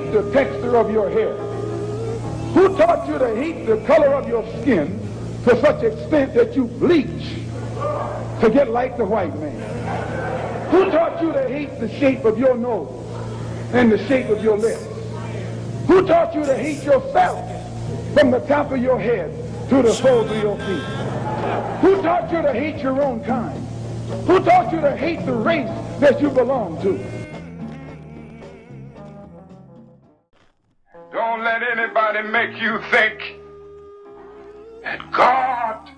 hate the texture of your hair? Who taught you to hate the color of your skin to such extent that you bleach to get like the white man? Who taught you to hate the shape of your nose and the shape of your lips? Who taught you to hate yourself from the top of your head to the soles of your feet? Who taught you to hate your own kind? Who taught you to hate the race that you belong to? Don't let anybody make you think that God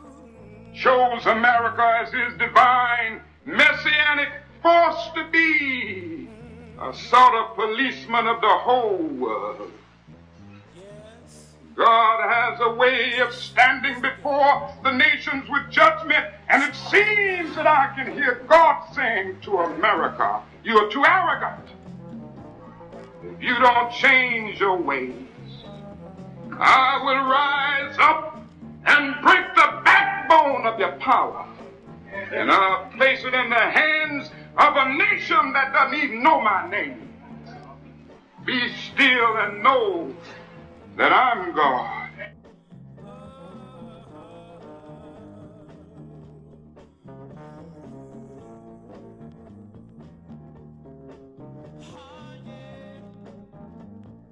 chose America as his divine messianic force to be a sort of policeman of the whole world. God has a way of standing before the nations with judgment, and it seems that I can hear God saying to America, you are too arrogant. If you don't change your ways, I will rise up and break the backbone of your power, and I'll place it in the hands of a nation that doesn't even know my name. Be still and know that I'm God.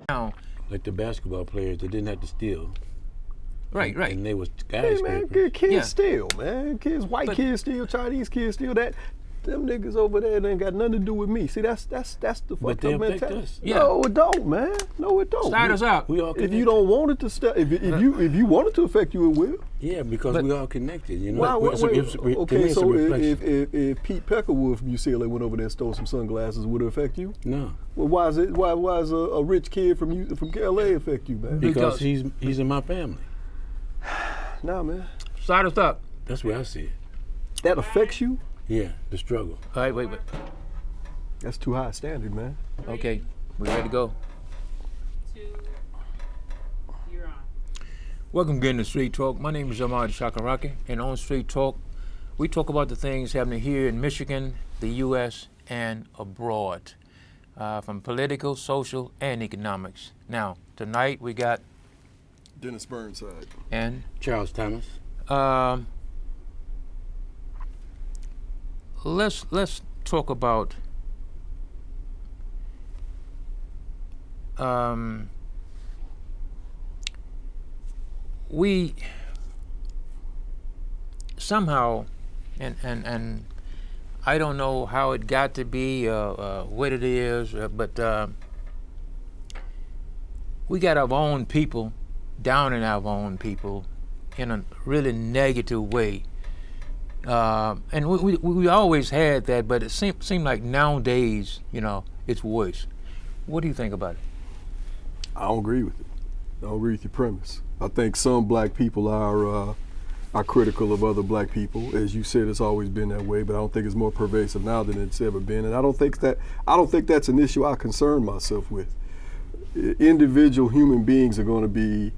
Now, like the basketball players, they didn't have to steal. right. And they was Hey man, skyscrapers. kids Yeah. steal, man. White kids steal, Chinese kids steal. Them niggas over there ain't got nothing to do with me. See, that's the But fucked they up affect mentality. us. Yeah. No, it don't, man. No, it don't. Start us out. We all If connected. you don't want it to stay, if you want it to affect you, it will. Yeah, because But- we all connected, you know. Why, It's a- wait, it's a- to me, okay, it's a so reflection. if Pete Peckerwood from UCLA went over there and stole some sunglasses, would it affect you? No, Well, why is a rich kid from LA affect you, man? because he's in my family. Nah, man. Start us up. That's where I see it. That affects you? Yeah, the struggle. All right, wait. That's too high a standard, man. Okay, we ready to go. 2, you're on. Welcome again to Street Talk. My name is Ahmad Shakaraki, and on Street Talk, we talk about the things happening here in Michigan, the U.S., and abroad, from political, social, and economics. Now, tonight we got, Dennis Burnside. and Charles Thomas. let's talk about we somehow and I don't know how it got to be what it is, but we got our own people down in our own people in a really negative way. And we always had that, but it seemed like nowadays, it's worse. What do you think about it? I don't agree with it. I don't agree with your premise. I think some black people are critical of other black people. As you said, it's always been that way, but I don't think it's more pervasive now than it's ever been. And I don't think that's an issue I concern myself with. Individual human beings are going to be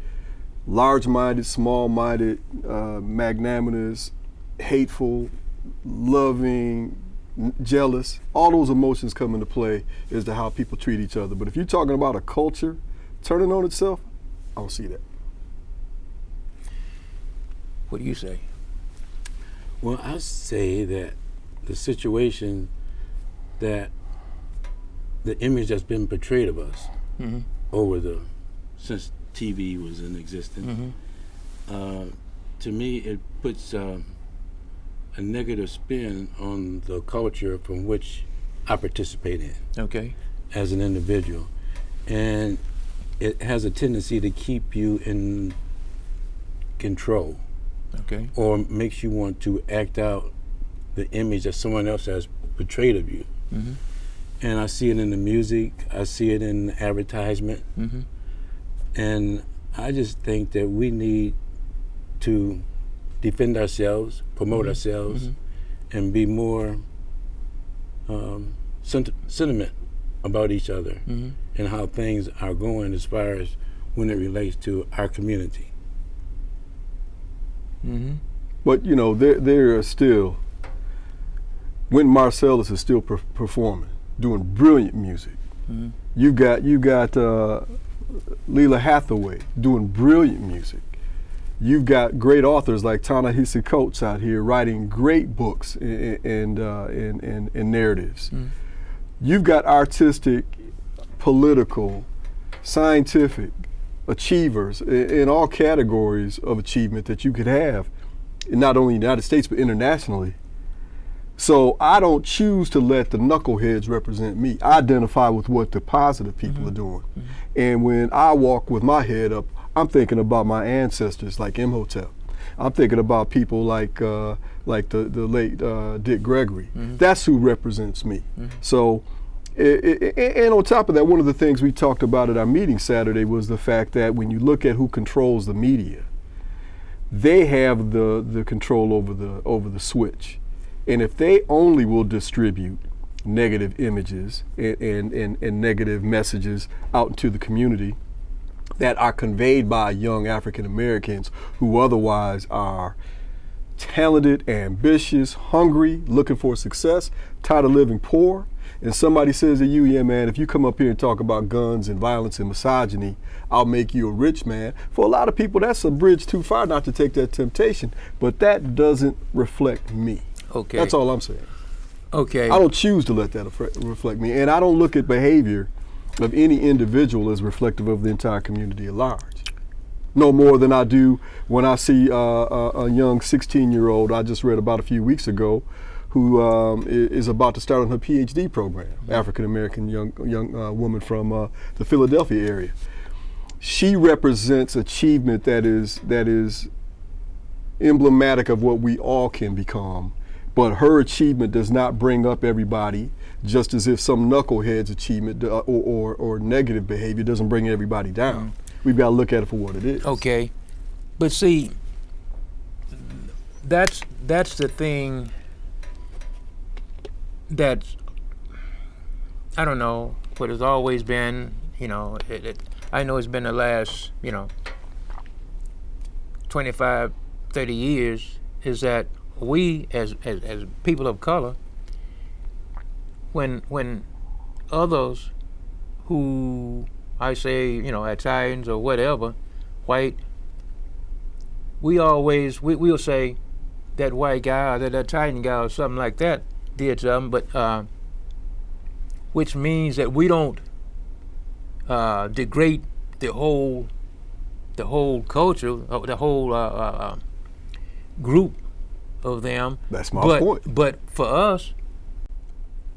large-minded, small-minded, magnanimous, hateful, loving, jealous. All those emotions come into play as to how people treat each other. But if you're talking about a culture turning on itself, I don't see that. What do you say? Well, I say that the situation, that the image that's been portrayed of us since TV was in existence, to me it puts a negative spin on the culture from which I participate in Okay. as an individual. And it has a tendency to keep you in control, Okay. or makes you want to act out the image that someone else has portrayed of you. And I see it in the music, I see it in advertisement, and I just think that we need to defend ourselves, promote ourselves, and be more sentiment about each other and how things are going as far as when it relates to our community. But there are still, Wynton Marsalis is still performing, doing brilliant music. You got Leela Hathaway doing brilliant music. You've got great authors like Ta-Nehisi Coates out here writing great books and narratives. You've got artistic, political, scientific achievers in all categories of achievement that you could have, not only in the United States but internationally. So I don't choose to let the knuckleheads represent me. I identify with what the positive people are doing. And when I walk with my head up, I'm thinking about my ancestors like Imhotep. I'm thinking about people like the late Dick Gregory. That's who represents me. So, and on top of that, one of the things we talked about at our meeting Saturday was the fact that when you look at who controls the media, they have the control over the switch. And if they only will distribute negative images and negative messages out into the community that are conveyed by young African Americans who otherwise are talented, ambitious, hungry, looking for success, tired of living poor, and somebody says to you, yeah man, if you come up here and talk about guns and violence and misogyny, I'll make you a rich man. For a lot of people, that's a bridge too far not to take that temptation, but that doesn't reflect me. Okay. That's all I'm saying. Okay. I don't choose to let that reflect me, and I don't look at behavior of any individual as reflective of the entire community at large. No more than I do when I see a young 16-year-old I just read about a few weeks ago who is about to start on her PhD program, African-American young woman from the Philadelphia area. She represents achievement that is emblematic of what we all can become, but her achievement does not bring up everybody, just as if some knucklehead's achievement or negative behavior doesn't bring everybody down. We've got to look at it for what it is. Okay, but see, that's the thing that, I don't know, what has always been, I know it's been the last, 25, 30 years, is that we as people of color, when others who I say, Italians or whatever, white, we'll say that white guy or that Italian guy or something like that did something, but which means that we don't degrade the whole culture, the whole group of them. That's my point. But for us,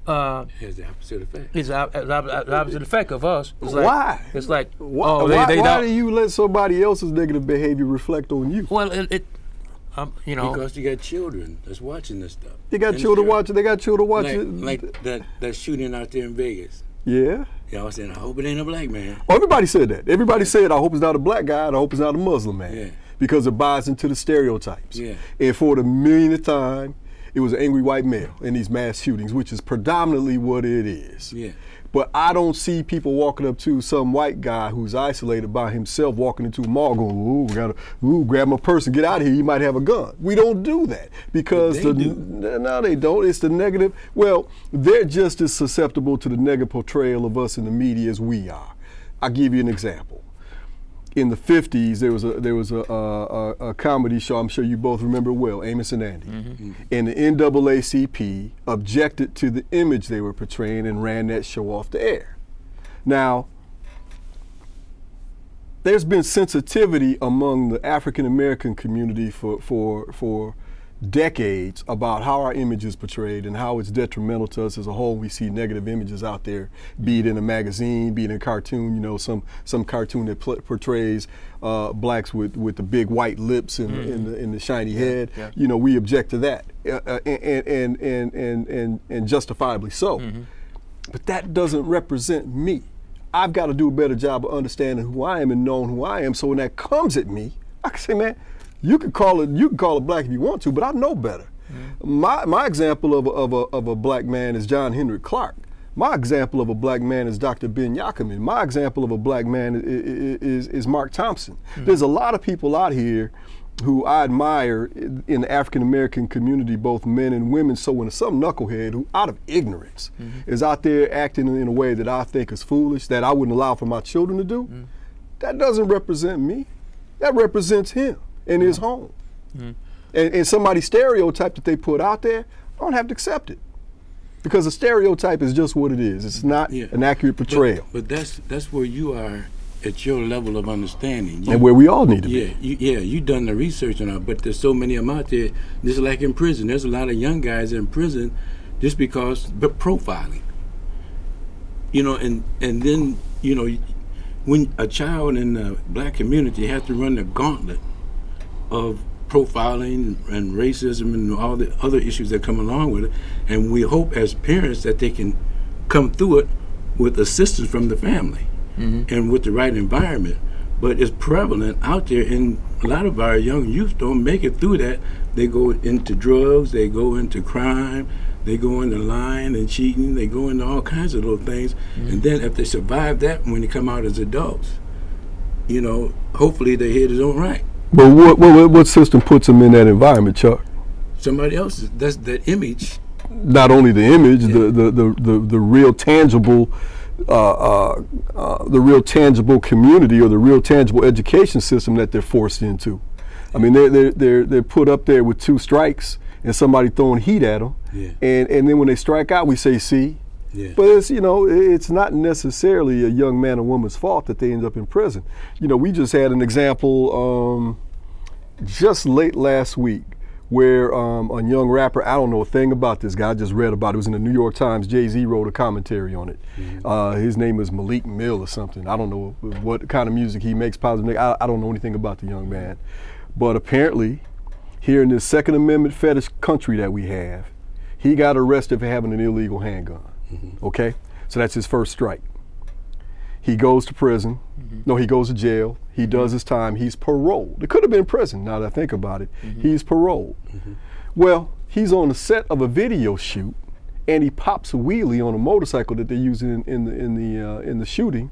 It's the opposite effect. it's the opposite effect of us. It's like, Why? It's like, why do you let somebody else's negative behavior reflect on you? Well, Because you got children that's watching this stuff. They got children watching. They got children watching. Like that shooting out there in Vegas. Yeah. Y'all saying, I hope it ain't a black man. Oh, everybody said that. Everybody said, I hope it's not a black guy and I hope it's not a Muslim man. Yeah. Because it buys into the stereotypes. Yeah. And for the millionth time, it was an angry white male in these mass shootings, which is predominantly what it is. Yeah. But I don't see people walking up to some white guy who's isolated by himself, walking into a mall going, grab my purse and get out of here, you might have a gun. We don't do that because no, they don't. It's the negative. Well, they're just as susceptible to the negative portrayal of us in the media as we are. I'll give you an example. In the 50s, there was a comedy show, I'm sure you both remember well, Amos and Andy. Mm-hmm. And the NAACP objected to the image they were portraying and ran that show off the air. Now, there's been sensitivity among the African American community for decades about how our image is portrayed and how it's detrimental to us as a whole. We see negative images out there, be it in a magazine, be it in a cartoon, some cartoon that portrays blacks with the big white lips and the shiny head. Yeah. We object to that, and justifiably so. Mm-hmm. But that doesn't represent me. I've got to do a better job of understanding who I am and knowing who I am, so when that comes at me, I can say, man, you can call it black if you want to, but I know better. Mm-hmm. My example of a black man is John Henrik Clark. My example of a black man is Dr. Ben Yakiman. My example of a black man is Mark Thompson. Mm-hmm. There's a lot of people out here who I admire in the African American community, both men and women. So when some knucklehead who, out of ignorance, is out there acting in a way that I think is foolish, that I wouldn't allow for my children to do, that doesn't represent me. That represents him and his home. And somebody's stereotype that they put out there, I don't have to accept it. Because a stereotype is just what it is. It's not an accurate portrayal. But that's where you are at your level of understanding. And where we all need to be. You done the research on it, but there's so many of them out there, just like in prison. There's a lot of young guys in prison just because, but profiling. And then, when a child in the black community has to run the gauntlet of profiling and racism and all the other issues that come along with it, and we hope as parents that they can come through it with assistance from the family and with the right environment. But it's prevalent out there, and a lot of our young youth don't make it through that. They go into drugs, they go into crime, they go into lying and cheating, they go into all kinds of little things. And then if they survive that when they come out as adults, hopefully their head is on right. But what system puts them in that environment, Chuck? Somebody else's. That's the image. Not only the image, the real tangible, the real tangible community or the real tangible education system that they're forced into. I mean, they're put up there with 2 strikes and somebody throwing heat at them, and then when they strike out, we say, see. But it's not necessarily a young man or woman's fault that they end up in prison. We just had an example just late last week where a young rapper, I don't know a thing about this guy, I just read about it. It was in the New York Times. Jay-Z wrote a commentary on it. His name is Malik Mill or something. I don't know what kind of music he makes, positive. I don't know anything about the young man. But apparently, here in this Second Amendment fetish country that we have, he got arrested for having an illegal handgun. Okay? So that's his first strike. He goes to prison. No, he goes to jail. He does his time. He's paroled. It could have been prison, now that I think about it. He's paroled. Well, he's on the set of a video shoot, and he pops a wheelie on a motorcycle that they're using in the shooting,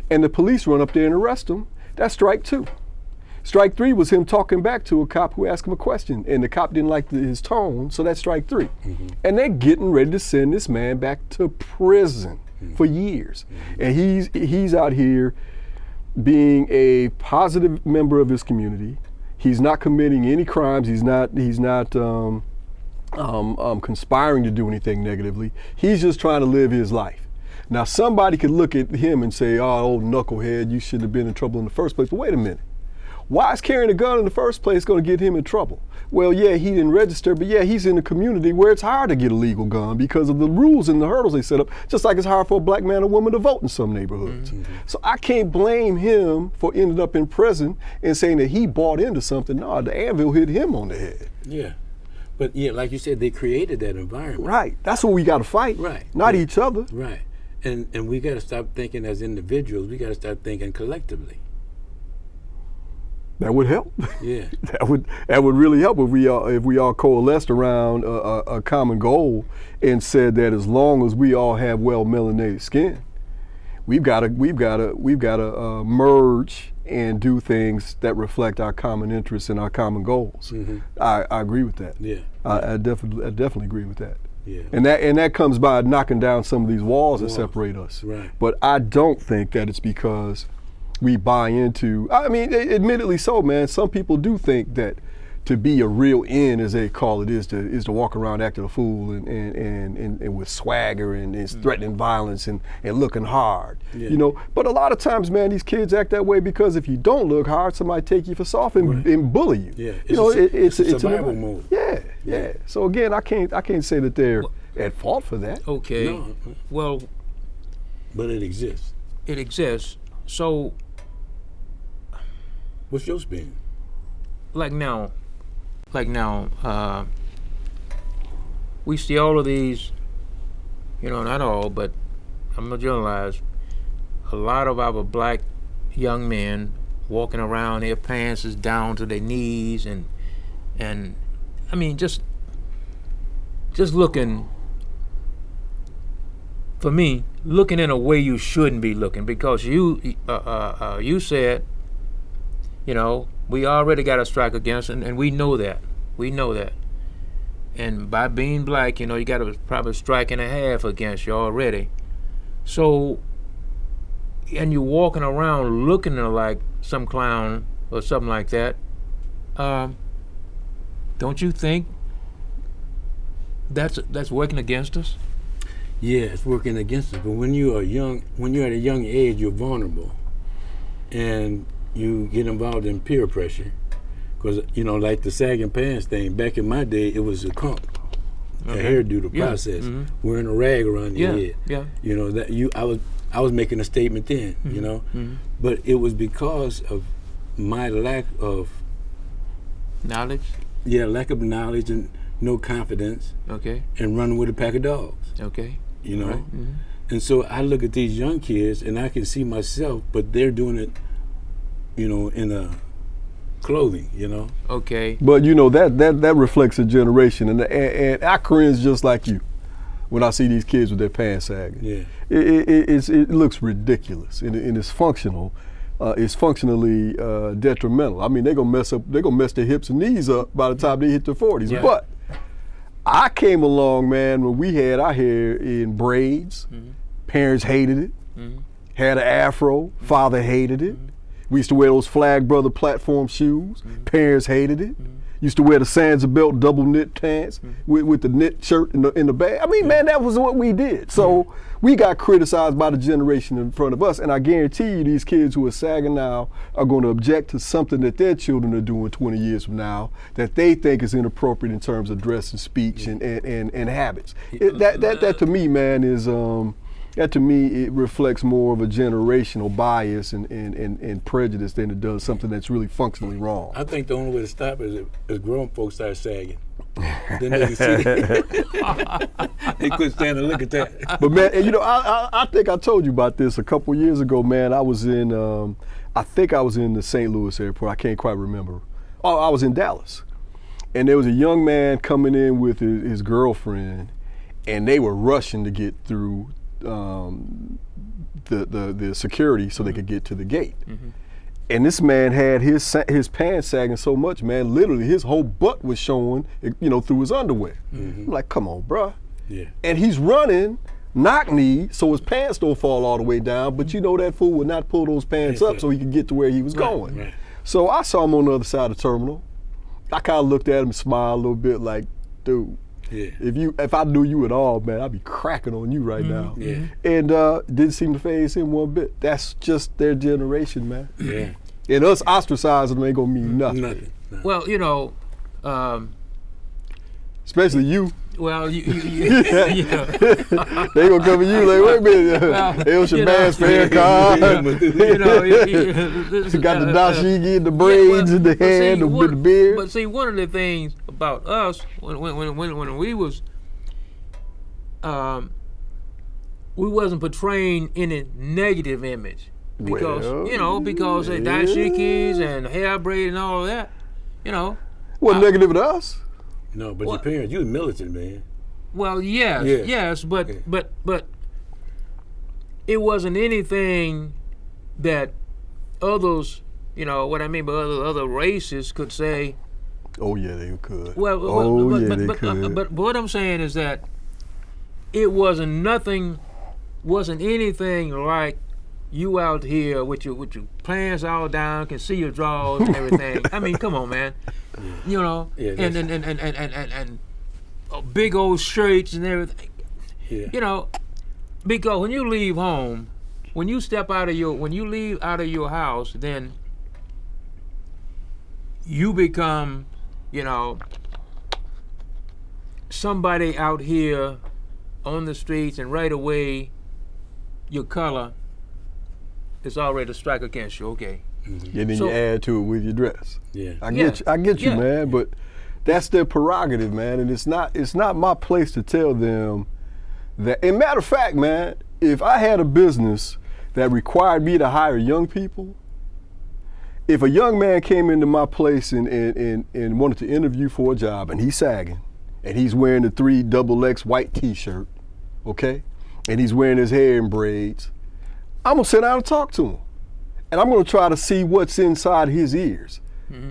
and the police run up there and arrest him. That's strike 2. Strike 3 was him talking back to a cop who asked him a question, and the cop didn't like his tone, so that's strike 3. And they're getting ready to send this man back to prison for years. And he's out here being a positive member of his community. He's not committing any crimes. He's not conspiring to do anything negatively. He's just trying to live his life. Now, somebody could look at him and say, oh, old knucklehead, you shouldn't have been in trouble in the first place. But wait a minute. Why is carrying a gun in the first place going to get him in trouble? Well, yeah, he didn't register, but yeah, he's in a community where it's hard to get a legal gun because of the rules and the hurdles they set up, just like it's hard for a black man or woman to vote in some neighborhoods. So I can't blame him for ending up in prison and saying that he bought into something. No, the anvil hit him on the head. Yeah. But like you said, they created that environment. Right. That's what we got to fight. Right. Not each other. Right. And we got to stop thinking as individuals. We got to start thinking collectively. That would help. Yeah. that would really help if we all coalesced around a common goal and said that as long as we all have well melanated skin, we've got to merge and do things that reflect our common interests and our common goals. I agree with that. Yeah. I definitely agree with that. Yeah. And that comes by knocking down some of these walls that separate us. Right. But I don't think that it's because we buy into, I mean, admittedly so, man. Some people do think that to be a real N, as they call it, is to walk around acting a fool and with swagger and threatening violence and looking hard, But a lot of times, man, these kids act that way because if you don't look hard, somebody take you for soft and bully you. Yeah, it's a survival mode. Yeah. So again, I can't say that they're at fault for that. Okay. No. Well, but it exists. It exists. So, what's your spin? Like now, we see all of these, not all, but I'm gonna generalize, a lot of our black young men walking around, their pants is down to their knees, and I mean, just looking, for me, looking in a way you shouldn't be looking, because you said, You know, we already got a strike against, and we know that. We know that. And by being black, you know, you got a probably strike and a half against you already. So, and you're walking around looking like some clown or something like that. Don't you think that's working against us? Yeah, it's working against us. But when you are young, when you're at a young age, you're vulnerable, and you get involved in peer pressure. Because, you know, like the sagging pants thing, back in my day, it was a comp, a hairdo, the process, wearing a rag around your head. Yeah. You know, that I was making a statement then, you know, but it was because of my lack of knowledge. Yeah, lack of knowledge and no confidence. Okay. And running with a pack of dogs. Okay. You know, Right. and so I look at these young kids and I can see myself, but they're doing it, you know, in a clothing, you know. Okay. But you know that reflects a generation, and I cringe just like you when I see these kids with their pants sagging. Yeah. It looks ridiculous, and it's functional. It's functionally detrimental. I mean, they're gonna mess their hips and knees up by the time they hit their 40s. Yeah. But I came along, man, when we had our hair in braids. Parents hated it. Had an afro. Father hated it. We used to wear those Flag Brother platform shoes. Parents hated it. Used to wear the Sansa belt double knit pants with the knit shirt in the bag. I mean, man, that was what we did. So we got criticized by the generation in front of us, and I guarantee you these kids who are sagging now are going to object to something that their children are doing 20 years from now that they think is inappropriate in terms of dress and speech and habits. That to me, man, is that to me, it reflects more of a generational bias and prejudice than it does something that's really functionally wrong. I think the only way to stop it is grown folks start sagging. Then they can see they couldn't stand to look at that. But man, you know, I think I told you about this a couple years ago, man. I was in, I think I was in the St. Louis airport. I can't quite remember. Oh, I was in Dallas. And there was a young man coming in with his girlfriend, and they were rushing to get through the security so they could get to the gate. And this man had his pants sagging so much, man, literally his whole butt was showing, you know, through his underwear. I'm like, come on, bruh. Yeah. And he's running knock-kneed so his pants don't fall all the way down, but you know that fool would not pull those pants up so he could get to where he was going. Right. So I saw him on the other side of the terminal. I kind of looked at him and smiled a little bit like, dude, Yeah. if I knew you at all, man, I'd be cracking on you right now. Yeah. And didn't seem to phase him one bit. That's just their generation, man. Yeah. And us ostracizing them ain't gonna mean nothing. Nothing. No. Well, you know, Especially you. well, you know, They gonna come at you like, wait a minute, it was your you know, man's fair card. you know, Got the dashiki and the braids in the hair, the beard. But see, one of the things about us when we was, we wasn't portraying any negative image because Well, because they yeah. dashikis and hair braid and all of that, you know. Wasn't negative to us. No, but What? your parents, you was militant, man. Well, yes, Yeah. yes, but Yeah. but it wasn't anything that others, you know, what I mean by other races could say. Oh yeah, they could. Well, but what I'm saying is that it wasn't anything like you out here with your pants all down, can see your drawers and everything. I mean, come on, man. You know, Yeah, and big old shirts and everything. Yeah. You know, because when you leave home, when you leave out of your house, then you become, you know, somebody out here on the streets, and right away, your color is already a strike against you. Okay. And then So- you add to it with your dress. Yeah. I get you, Yeah. man. But that's their prerogative, man. And it's not my place to tell them that. And matter of fact, man, if I had a business that required me to hire young people, if a young man came into my place and wanted to interview for a job, and he's sagging, and he's wearing the 3XX white T-shirt, okay, and he's wearing his hair in braids, I'm gonna sit down and talk to him. and I'm going to try to see what's inside his ears.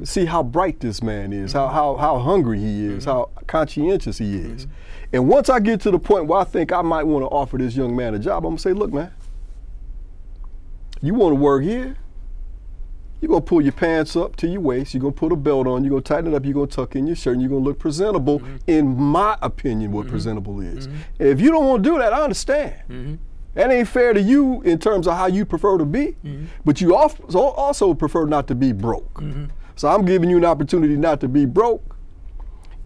See how bright this man is, how hungry he is, how conscientious he is. And once I get to the point where I think I might want to offer this young man a job, I'm going to say, look, man, you want to work here? You're going to pull your pants up to your waist, you're going to put a belt on, you're going to tighten it up, you're going to tuck in your shirt, and you're going to look presentable, in my opinion, what presentable is. And if you don't want to do that, I understand. That ain't fair to you in terms of how you prefer to be, but you also prefer not to be broke. So I'm giving you an opportunity not to be broke.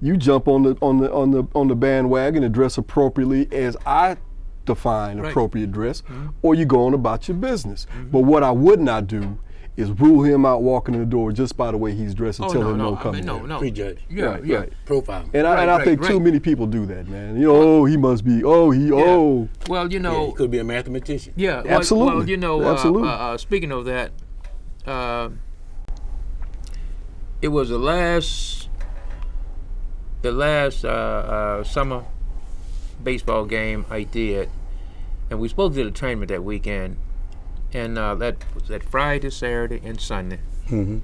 You jump on the bandwagon and dress appropriately as I define appropriate dress, or you go on about your business. But what I would not do is rule him out walking in the door just by the way he's dressed and tell him no coming. No. Prejudge. Yeah. Profile. And I think too many people do that, man. You know, oh, he must be, Well, He could be a mathematician. Yeah, Absolutely. Well, you know, Absolutely. Speaking of that, it was the last summer baseball game I did, and we supposed to do the tournament that weekend, and that was that Friday, Saturday, and Sunday. And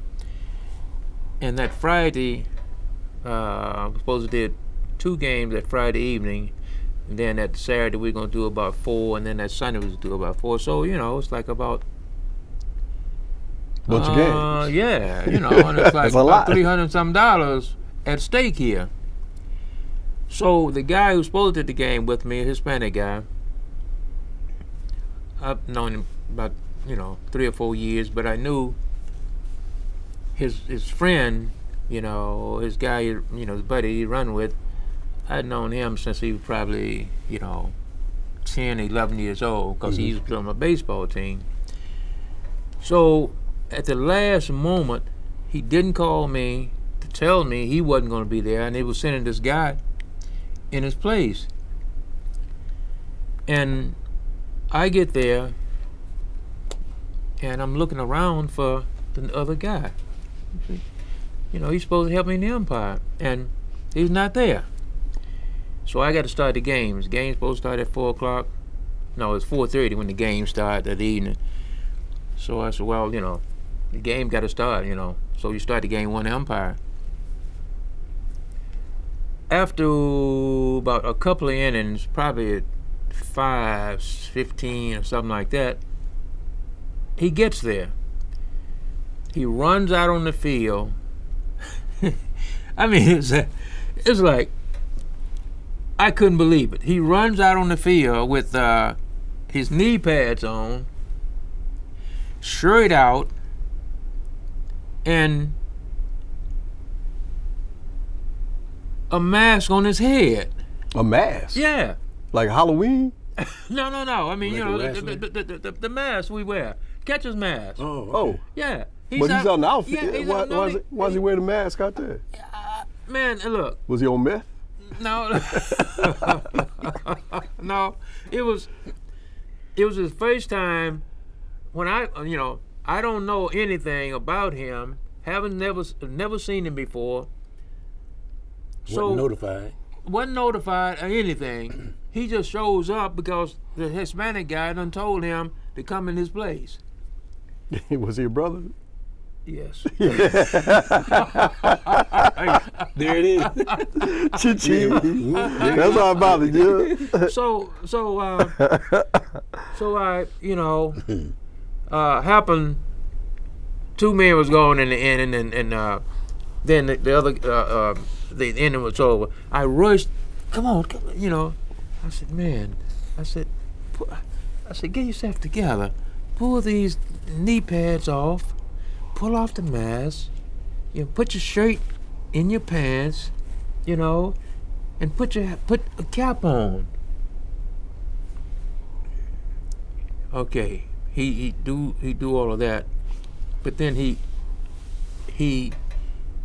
that Friday, we supposed to do 2 games that Friday evening, and then that Saturday we're gonna do about 4, and then that Sunday we're gonna do about 4. So you know, it's like about bunch of games. Yeah, you know, and it's like That's a lot. about $300 at stake here. So the guy who's supposed to do the game with me, a Hispanic guy, I've known him about 3 or 4 years, but I knew his friend, his guy, his buddy he run with. I'd known him since he was probably 10, 11 years old, because he used to play on my baseball team. So at the last moment, he didn't call me to tell me he wasn't going to be there, and they were sending this guy in his place. And I get there, and I'm looking around for the other guy. He's supposed to help me in the umpire, and he's not there. So I got to start the games. The game's supposed to start at 4 o'clock. No, it's 4:30 when the game started that evening. So I said, well, the game got to start, So you start the game one umpire. After about a couple of innings, probably at 5:15 or something like that, he gets there. He runs out on the field. I mean, it's like, I couldn't believe it. He runs out on the field with his knee pads on, shirt out, and a mask on his head. A mask? Yeah. Like Halloween? No. I mean, Like the mask we wear, catcher's mask. Oh. Yeah. But he's out in the outfit. Yeah, he's why out, why is he wearing a mask out there? Man, look. Was he on meth? No. No. It was his first time when I don't know anything about him. Never seen him before. So wasn't notified or anything. He just shows up because the Hispanic guy done told him to come in his place. Was he a brother? Yes. There it is. Chi-chi. That's how I bothered you. So happened. 2 men was going in the inning, and then the other the inning was over. I rushed. Come on. I said, man. I said, get yourself together. Pull these knee pads off. Pull off the mask. Put your shirt in your pants. And put a cap on. Okay. He do all of that, but then he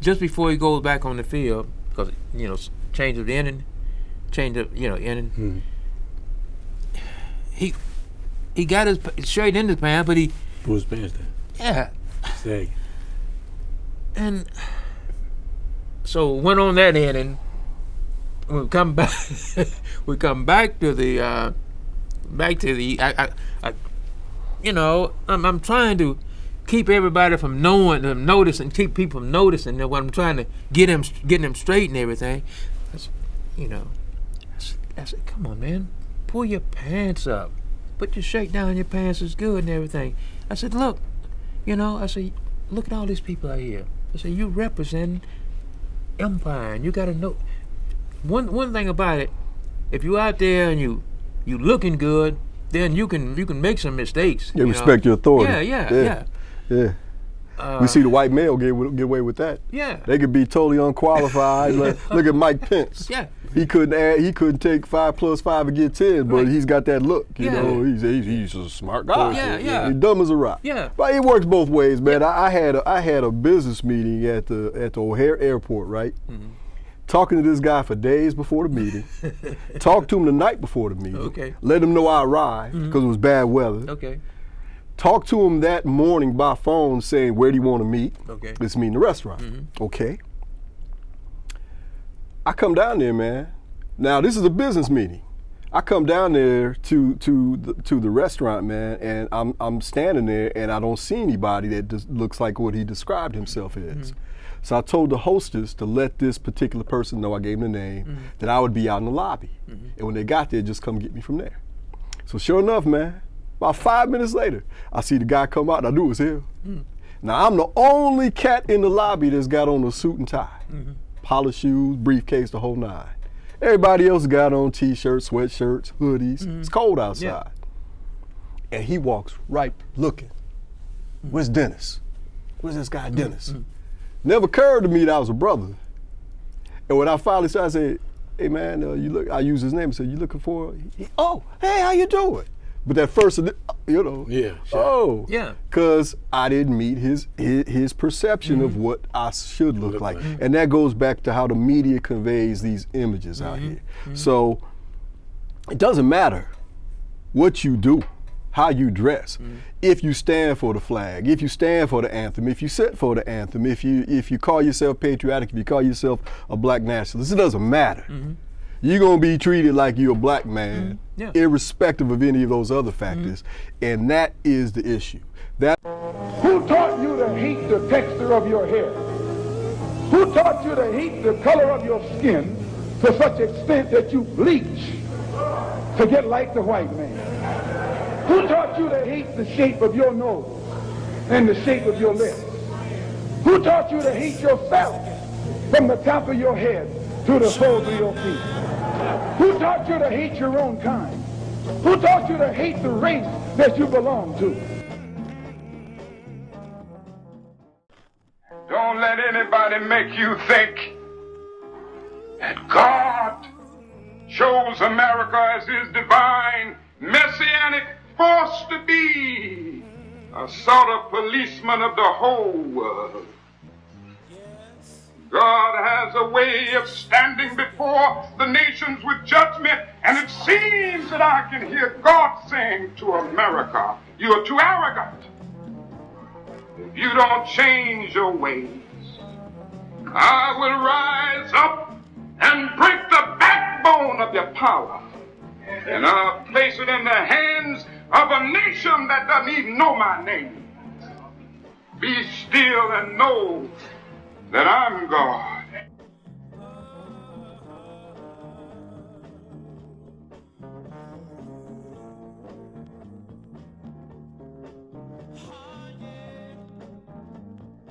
just before he goes back on the field, because change of inning. He got his shirt in his pants, but he Pull his pants down. yeah. Say. And so went on that inning. We come back. We come back to the. I'm trying to keep everybody from noticing, keep people from noticing that what I'm trying to getting them straight and everything. I said, come on, man, pull your pants up, put your shirt down, your pants is good and everything. I said, look, look at all these people out here. I said, you represent empire, and you got to know one thing about it. If you out there and you looking good, then you can make some mistakes. They respect your authority. Yeah. We see the white male get away with that. Yeah. They could be totally unqualified. Look at Mike Pence. Yeah. He couldn't take 5 + 5 and get 10, but Right. he's got that look. You Yeah. know, he's a smart guy. Yeah. He's dumb as a rock. Yeah. But it works both ways, man. I had a business meeting at the O'Hare Airport, right? Mm-hmm. Talking to this guy for days before the meeting. Talked to him the night before the meeting. Okay. Let him know I arrived because it was bad weather. Okay. Talked to him that morning by phone saying, where do you want to meet? Okay. Let's meet in the restaurant. Okay. I come down there, man. Now this is a business meeting. I come down there to the restaurant, man, and I'm standing there and I don't see anybody that just looks like what he described himself as. So I told the hostess to let this particular person know, I gave him the name, that I would be out in the lobby. And when they got there, just come get me from there. So sure enough, man, about 5 minutes later, I see the guy come out and I knew it was him. Now I'm the only cat in the lobby that's got on a suit and tie, polished shoes, briefcase, the whole nine. Everybody else got on t-shirts, sweatshirts, hoodies. It's cold outside. And he walks right looking. Where's Dennis? Where's this guy Dennis? Never occurred to me that I was a brother. And when I finally said, I said, hey man, you look, I used his name and said, you looking for, oh, hey, how you doing? But that first, Yeah, sure. oh, Yeah. because I didn't meet his perception of what I should look like. And that goes back to how the media conveys these images out here. So it doesn't matter what you do, how you dress, if you stand for the flag, if you stand for the anthem, if you sit for the anthem, if you call yourself patriotic, if you call yourself a black nationalist, it doesn't matter. You're gonna be treated like you're a black man, Yeah. irrespective of any of those other factors, and that is the issue. Who taught you to hate the texture of your hair? Who taught you to hate the color of your skin to such extent that you bleach to get like the white man? Who taught you to hate the shape of your nose and the shape of your lips? Who taught you to hate yourself from the top of your head to the soles of your feet? Who taught you to hate your own kind? Who taught you to hate the race that you belong to? Don't let anybody make you think that God chose America as his divine messianic force to be a sort of policeman of the whole world. God has a way of standing before the nations with judgment, and it seems that I can hear God saying to America, you are too arrogant. If you don't change your ways, I will rise up and break the backbone of your power, and I'll place it in the hands of a nation that doesn't even know my name. Be still and know that I'm God.